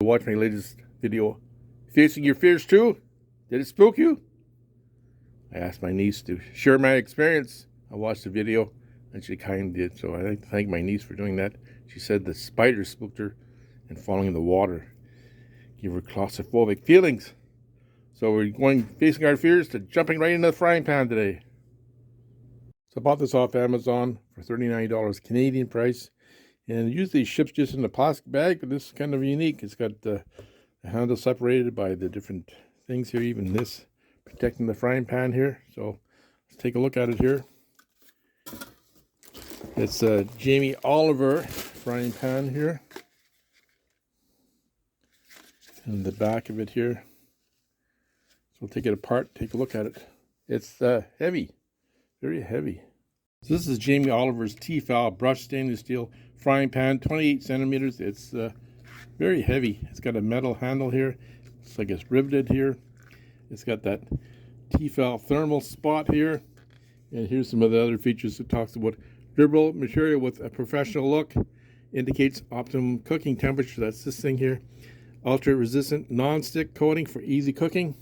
Watch my latest video. Facing your fears too? Did it spook you? I asked my niece to share my experience. I watched the video and she kindly did, so I'd like to thank my niece for doing that. She said the spider spooked her and falling in the water gave her claustrophobic feelings. So we're going facing our fears to jumping right into the frying pan today. So I bought this off Amazon for $39 Canadian price. And usually it ships just in a plastic bag, but this is kind of unique. It's got the handle separated by the different things here, even this protecting the frying pan here. So let's take a look at it here. It's a Jamie Oliver frying pan here. And the back of it here. So we'll take it apart, take a look at it. It's heavy, very heavy. So this is Jamie Oliver's Tefal brushed stainless steel frying pan, 28 centimeters. It's very heavy. It's got a metal handle here. It's like it's riveted here. It's got that Tefal thermal spot here. And here's some of the other features. It talks about durable material with a professional look. Indicates optimum cooking temperature. That's this thing here. Ultra resistant non-stick coating for easy cooking.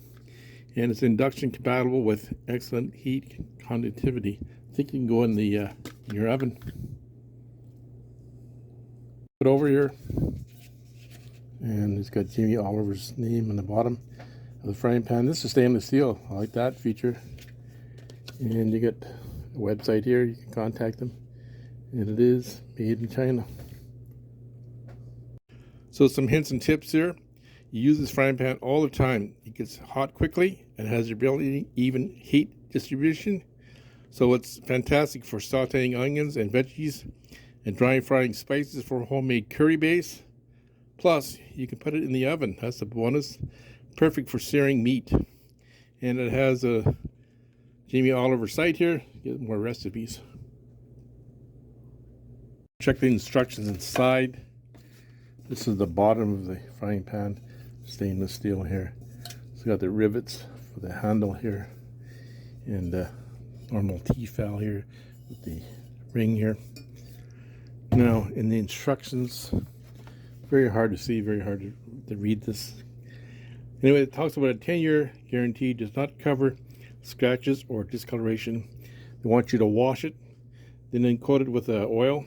And it's induction compatible with excellent heat conductivity. I think you can go in the in your oven. Put over here, and it's got Jamie Oliver's name on the bottom of the frying pan. This is stainless steel. I like that feature. And you get a website here. You can contact them, and it is made in China. So some hints and tips here. You use this frying pan all the time. It gets hot quickly and has the ability to even heat distribution. So it's fantastic for sauteing onions and veggies and dry frying spices for homemade curry base. Plus, you can put it in the oven. That's a bonus. Perfect for searing meat. And it has a Jamie Oliver site here. Get more recipes. Check the instructions inside. This is the bottom of the frying pan. Stainless steel here. It's got the rivets for the handle here. And normal Tefal here with the ring here. Now, in the instructions, very hard to see, very hard to read this. Anyway, it talks about a 10-year guarantee, does not cover scratches or discoloration. They want you to wash it, then coat it with oil.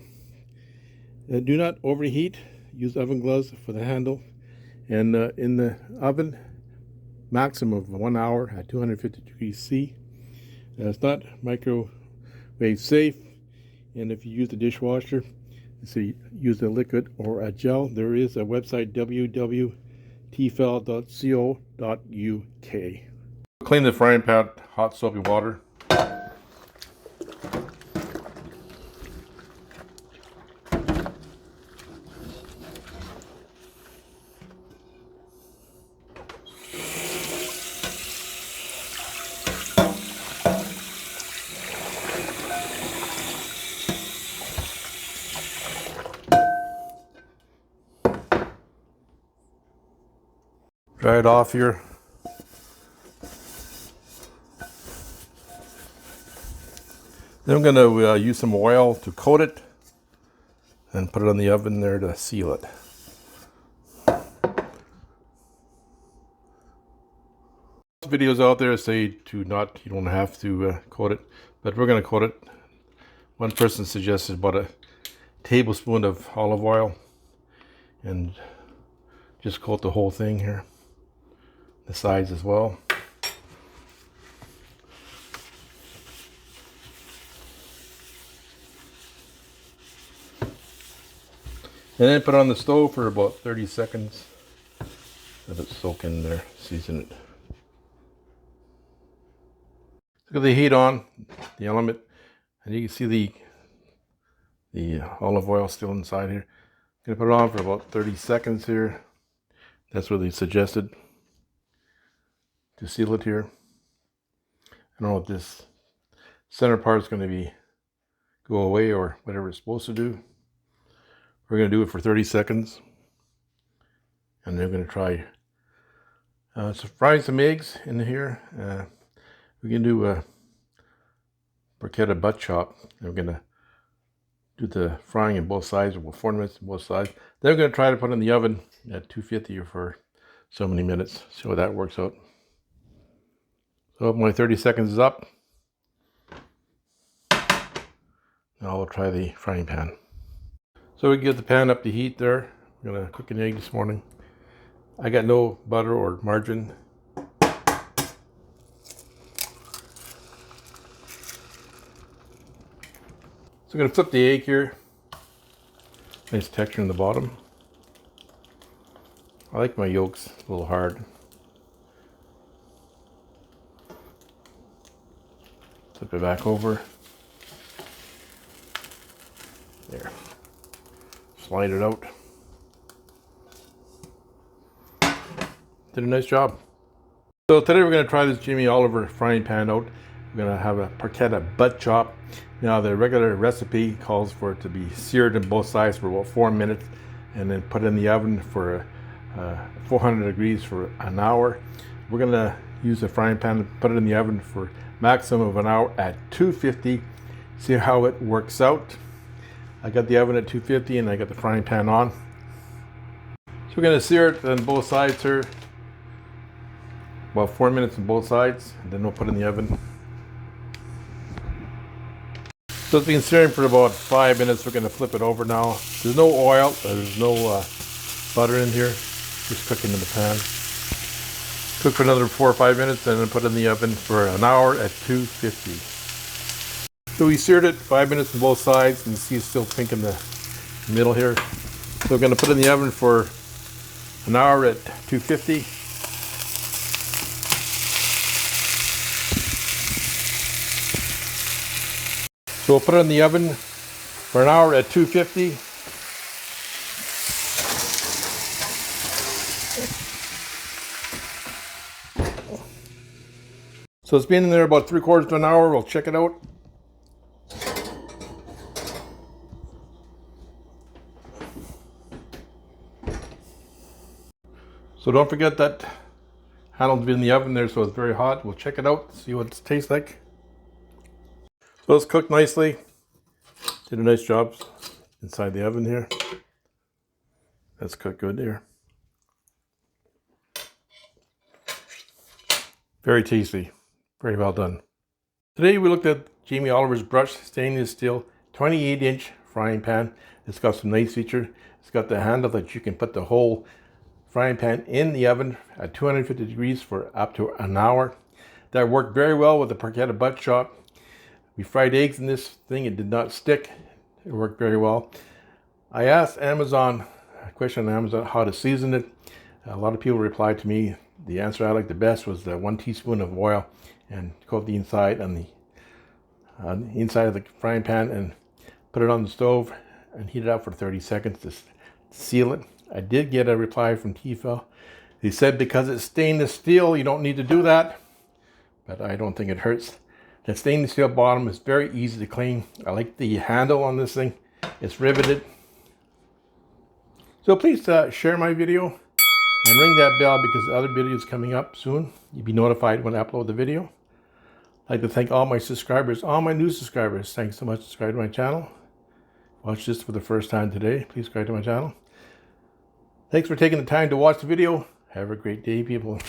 Do not overheat. Use oven gloves for the handle. And in the oven, maximum of 1 hour at 250 degrees C. It's not microwave safe, and if you use the dishwasher, so you use a liquid or a gel. There is a website, www.tefal.co.uk. Clean the frying pan, hot soapy water. Dry it off here. Then I'm going to use some oil to coat it and put it on the oven there to seal it. Videos out there say you don't have to coat it, but we're going to coat it. One person suggested about a tablespoon of olive oil and just coat the whole thing here. The sides as well. And then put it on the stove for about 30 seconds. Let it soak in there, season it. Look at the heat on, the element, and you can see the olive oil still inside here. I'm gonna put it on for about 30 seconds here. That's what they suggested to seal it here. I don't know if this center part is going to go away or whatever it's supposed to do. We're going to do it for 30 seconds. And then we're going to try frying some eggs in here. We can do a bruschetta butt chop. And we're going to do the frying on both sides, or 4 minutes on both sides. Then we're going to try to put it in the oven at 250 for so many minutes. See how that works out. So my 30 seconds is up. Now we'll try the frying pan. So we get the pan up to heat there. We're going to cook an egg this morning. I got no butter or margarine. So I'm going to flip the egg here. Nice texture in the bottom. I like my yolks a little hard. Flip it back over. There. Slide it out. Did a nice job. So today we're going to try this Jamie Oliver frying pan out. We're going to have a porchetta butt chop. Now the regular recipe calls for it to be seared on both sides for about 4 minutes and then put in the oven for 400 degrees for an hour. We're going to use a frying pan and put it in the oven for maximum of an hour at 250. See how it works out. I got the oven at 250 and I got the frying pan on. So we're going to sear it on both sides here. About 4 minutes on both sides, and then we'll put it in the oven. So it's been searing for about 5 minutes. We're going to flip it over now. There's no oil, there's no butter in here. Just cooking in the pan. Cook for another 4 or 5 minutes and then put it in the oven for an hour at 250. So we seared it 5 minutes on both sides, and you see it's still pink in the middle here. So we're going to put it in the oven for an hour at 250. So we'll put it in the oven for an hour at 250. So it's been in there about 3/4 of an hour. We'll check it out. So don't forget that handle to be in the oven there, so it's very hot. We'll check it out, see what it tastes like. So it's cooked nicely. Did a nice job inside the oven here. That's cooked good there. Very tasty. Very well done. Today we looked at Jamie Oliver's brushed stainless steel 28-inch frying pan. It's got some nice features. It's got the handle that you can put the whole frying pan in the oven at 250 degrees for up to an hour. That worked very well with the porchetta butt chop. We fried eggs in this thing. It did not stick. It worked very well. I asked Amazon, a question on Amazon, how to season it. A lot of people replied to me. The answer I liked the best was the 1 teaspoon of oil and coat the inside on the inside of the frying pan and put it on the stove and heat it up for 30 seconds to seal it. I did get a reply from Tefal. He said because it's stainless steel, you don't need to do that, but I don't think it hurts. The stainless steel bottom is very easy to clean. I like the handle on this thing. It's riveted. So please share my video and ring that bell because other videos coming up soon. You'll be notified when I upload the video. I'd like to thank all my subscribers, all my new subscribers. Thanks so much for subscribing to my channel. Watch this for the first time today. Please subscribe to my channel. Thanks for taking the time to watch the video. Have a great day, people.